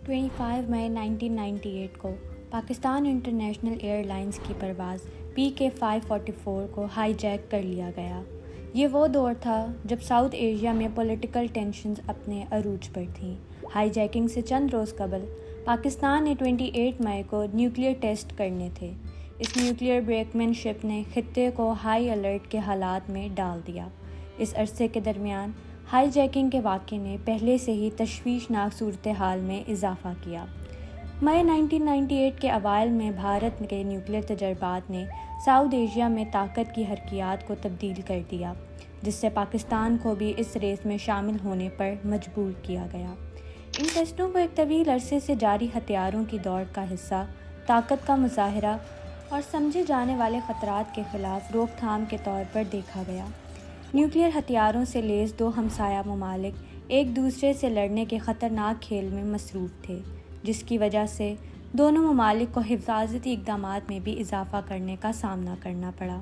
25 मई 1998 को Pakistan international airlines की परवाज़ PK-544 को हाई जैक कर लिया गया। ये वो दौर था जब साउथ एशिया में पॉलिटिकल टेंशन्स अपने अरूज पर थीं। हाई जैकिंग से चंद रोज़ कबल पाकिस्तान ने 28 मई को न्यूक्लियर टेस्ट करने थे। इस न्यूक्लियर ब्रेकमैनशिप ने खित्ते को हाई अलर्ट के हालात में डाल दिया। इस अरसे के दरमियान हाई जैकिंग के वाक़े ने पहले से ही तशवीशनाक सूरत हाल में इजाफ़ा किया। मई 1998 के अवाइल में भारत के न्यूक्लियर तजर्बात ने साउथ एशिया में ताकत की हरकियात को तब्दील कर दिया, जिससे पाकिस्तान को भी इस रेस में शामिल होने पर मजबूर किया गया। इन टेस्टों को एक तवील अरसे से जारी हथियारों की दौड़ का हिस्सा, ताकत का मुजाहरा और समझे जाने वाले ख़तरात के ख़िलाफ़ रोकथाम के तौर पर देखा गया। न्यूक्लियर हथियारों से लैस दो हमसाया ममालिक एक दूसरे से लड़ने के ख़तरनाक खेल में मसरूफ़ थे, जिसकी वजह से दोनों ममालिक को हिफाजती इक़दामात में भी इजाफ़ा करने का सामना करना पड़ा।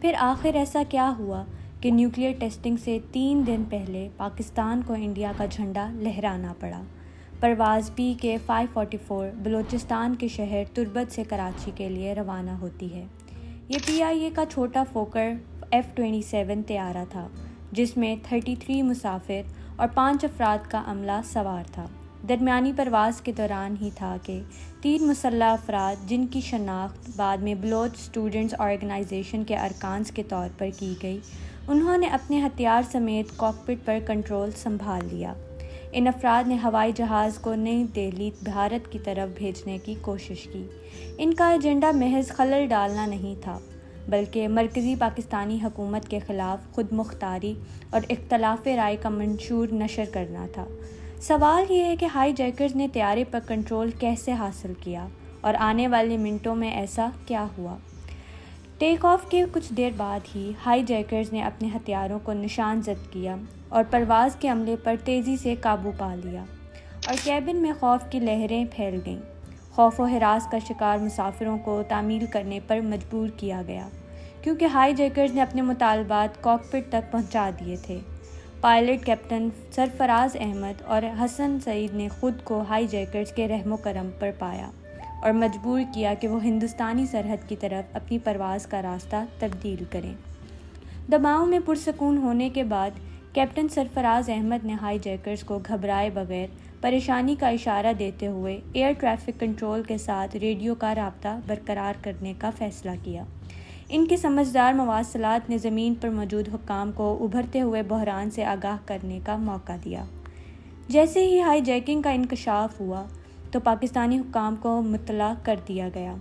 फिर आखिर ऐसा क्या हुआ कि न्यूक्लियर टेस्टिंग से 3 दिन पहले पाकिस्तान को इंडिया का झंडा लहराना पड़ा। परवाज़ PK-544 बलूचिस्तान के शहर तुर्बत से कराची के लिए रवाना होती है। ये PIA का छोटा फोकर F-27 तैयारा था, जिसमें 33 मुसाफिर और 5 अफराद का अमला सवार था। दरमियानी परवाज़ के दौरान ही था कि 3 मुसल्लह अफराद, जिनकी शनाख्त बाद में बलोच स्टूडेंट्स ऑर्गेनाइजेशन के अरकान के तौर पर की गई, उन्होंने अपने हथियार समेत कॉकपिट पर कंट्रोल संभाल लिया। इन अफराद ने हवाई जहाज़ को नई दिल्ली भारत की तरफ भेजने की कोशिश की। इनका एजेंडा महज खलल डालना नहीं था, बल्कि मरकज़ी पाकिस्तानी हुकूमत के ख़िलाफ़ खुद मुख्तारी और इख्तलाफ राय का मंशूर नशर करना था। सवाल ये है कि हाई जैकर्स ने तैयारे पर कंट्रोल कैसे हासिल किया और आने वाले मिनटों में ऐसा क्या हुआ। टेक ऑफ के कुछ देर बाद ही हाई जैकर्स ने अपने हथियारों को निशान जद किया और परवाज़ के अमले पर तेज़ी से काबू पा लिया और कैबिन में खौफ की लहरें फैल गईं। खौफ व हिरास का शिकार मुसाफिरों को तामील करने पर मजबूर किया गया, क्योंकि हाई जैकर्स ने अपने मुतालबात कॉकपिट तक पहुंचा दिए थे। पायलट कैप्टन सरफराज अहमद और हसन सईद ने ख़ुद को हाई जैकर्स के रहमो करम पर पाया और मजबूर किया कि वो हिंदुस्तानी सरहद की तरफ अपनी परवाज़ का रास्ता तब्दील करें। दबाव में पुरसकून होने के बाद कैप्टन सरफराज अहमद ने हाई जैकर्स को घबराए बगैर परेशानी का इशारा देते हुए एयर ट्रैफिक कंट्रोल के साथ रेडियो का राब्ता बरकरार करने का फ़ैसला किया। इनके समझदार मवासलात ने ज़मीन पर मौजूद हुक्काम को उभरते हुए बहरान से आगाह करने का मौका दिया। जैसे ही हाई जैकिंग का इंकशाफ हुआ तो पाकिस्तानी हुक्काम को मुतला कर दिया गया।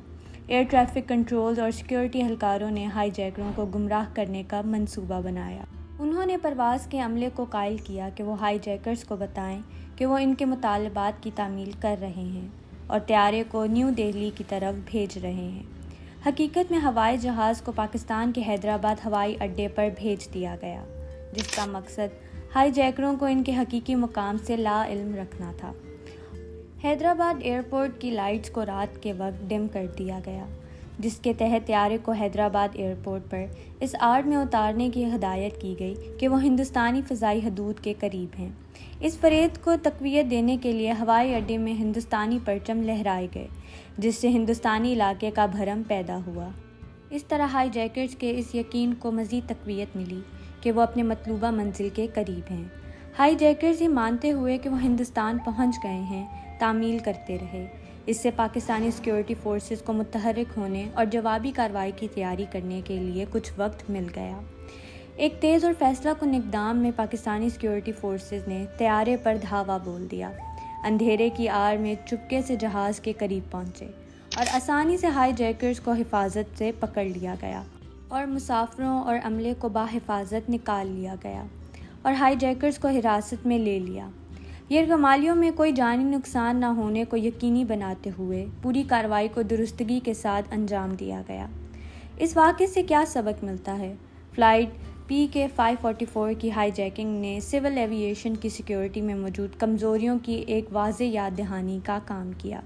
एयर ट्रैफिक कंट्रोल और सिक्योरिटी एहलकारों ने हाई जैकरों को गुमराह करने का मंसूबा बनाया। उन्होंने परवाज़ के अमले को कायल किया कि वो हाई जैकर्स को बताएं कि वो इनके मुतालबात की तामील कर रहे हैं और तैयारे को न्यू दिल्ली की तरफ भेज रहे हैं। हकीकत में हवाई जहाज़ को पाकिस्तान के हैदराबाद हवाई अड्डे पर भेज दिया गया, जिसका मकसद हाई जैकरों को इनके हकीकी मुकाम से लाइल्म रखना था। हैदराबाद एयरपोर्ट की लाइट्स को रात के वक्त डिम कर दिया गया, जिसके तहत तैयारे को हैदराबाद एयरपोर्ट पर इस आड़ में उतारने की हिदायत की गई कि वो हिंदुस्तानी फ़ज़ाई हदूद के करीब हैं। इस फरेद को तक़वियत देने के लिए हवाई अड्डे में हिंदुस्तानी परचम लहराए गए, जिससे हिंदुस्तानी इलाके का भरम पैदा हुआ। इस तरह हाई जैकर्स के इस यकीन को मज़ीद तक़वियत मिली कि वो अपने मतलूबा मंजिल के करीब हैं। हाई जैकर्स ये मानते हुए कि वो हिंदुस्तान पहुँच गए हैं, तामील करते रहे। इससे पाकिस्तानी सिक्योरिटी फोर्सेस को मुतहर्रिक होने और जवाबी कार्रवाई की तैयारी करने के लिए कुछ वक्त मिल गया। एक तेज़ और फैसला कुन इक़दाम में पाकिस्तानी सिक्योरिटी फोर्सेस ने तैयारे पर धावा बोल दिया। अंधेरे की आड़ में चुपके से जहाज़ के करीब पहुंचे और आसानी से हाई जैकर्स को हिफाजत से पकड़ लिया गया और मुसाफिरों और अमले को बाहिफाजत निकाल लिया गया और हाई जैकर्स को हिरासत में ले लिया। ये कमालियों में कोई जानी नुकसान न होने को यकीनी बनाते हुए पूरी कार्रवाई को दुरुस्तगी के साथ अंजाम दिया गया। इस वाक़े से क्या सबक मिलता है? फ़्लाइट PK-544 की हाई जैकिंग ने सिविल एविएशन की सिक्योरिटी में मौजूद कमज़ोरियों की एक वाज़ेह याद दहानी का काम किया।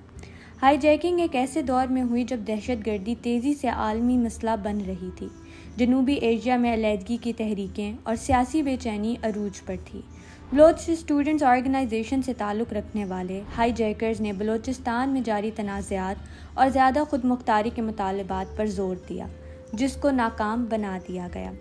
हाई जैकिंग एक ऐसे दौर में हुई जब दहशतगर्दी तेज़ी से आलमी मसला बन रही थी। जनूबी एशिया में अलहदगी की तहरीकें और सियासी बेचैनी अरूज पर थी। بلوچ اسٹوڈنٹس آرگنائزیشن سے تعلق رکھنے والے ہائی جیکرز نے بلوچستان میں جاری تنازعات اور زیادہ خود مختاری کے مطالبات پر زور دیا، جس کو ناکام بنا دیا گیا۔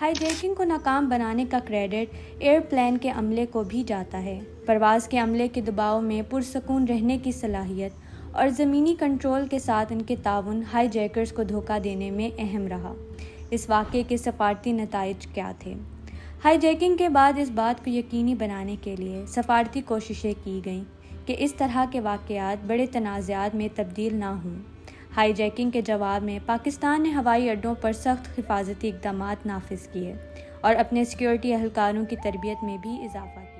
ہائی جیکنگ کو ناکام بنانے کا کریڈٹ ایئر پلین کے عملے کو بھی جاتا ہے۔ پرواز کے عملے کے دباؤ میں پرسکون رہنے کی صلاحیت اور زمینی کنٹرول کے ساتھ ان کے تعاون ہائی جیکرز کو دھوکہ دینے میں اہم رہا۔ اس واقعے کے سفارتی نتائج کیا تھے؟ ہائی جیکنگ کے بعد اس بات کو یقینی بنانے کے لیے سفارتی کوششیں کی گئیں کہ اس طرح کے واقعات بڑے تنازعات میں تبدیل نہ ہوں۔ ہائی جیکنگ کے جواب میں پاکستان نے ہوائی اڈوں پر سخت حفاظتی اقدامات نافذ کیے اور اپنے سیکیورٹی اہلکاروں کی تربیت میں بھی اضافہ کیا۔